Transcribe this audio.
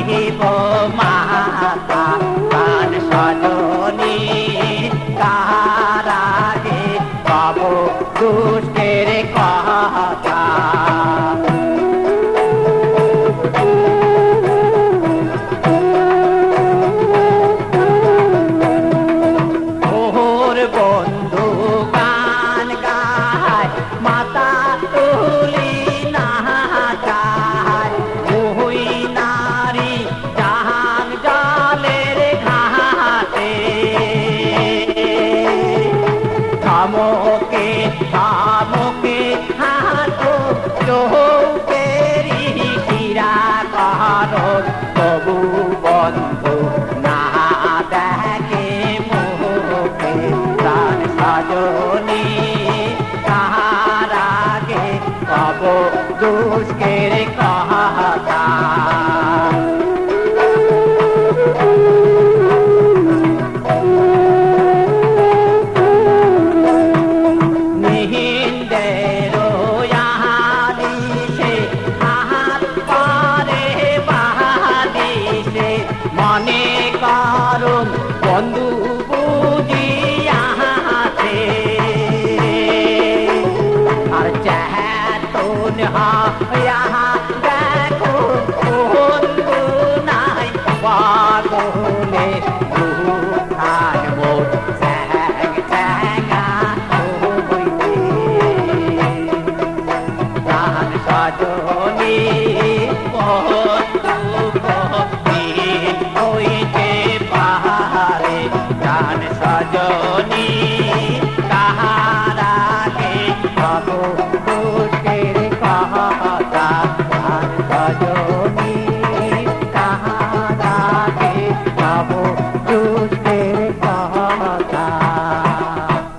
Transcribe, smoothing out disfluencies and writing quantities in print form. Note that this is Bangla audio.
দিব মাতা প্রাণ সজনী কার আগে কব দুষ্টের কথা। ওর বন্ধু গান গায় মাতা তুলি নাচায় ওই নারী জাহান জলের ঘাটে থামকে থামকে হাঁটো চৌকেরি হীরা কারো তবু বন্ধু না দেখে মুখে প্রাণ সজনী কার আগে কব দুষ্টের কথা। মনে করুন বন্ধু বুঝিয়াছে আর চেতন দেখো বন্ধু নাই পাগলে দুখান মোর চ্যাং চ্যাঙা হইতে প্রাণ সজনী সজনী কাহার আগে কব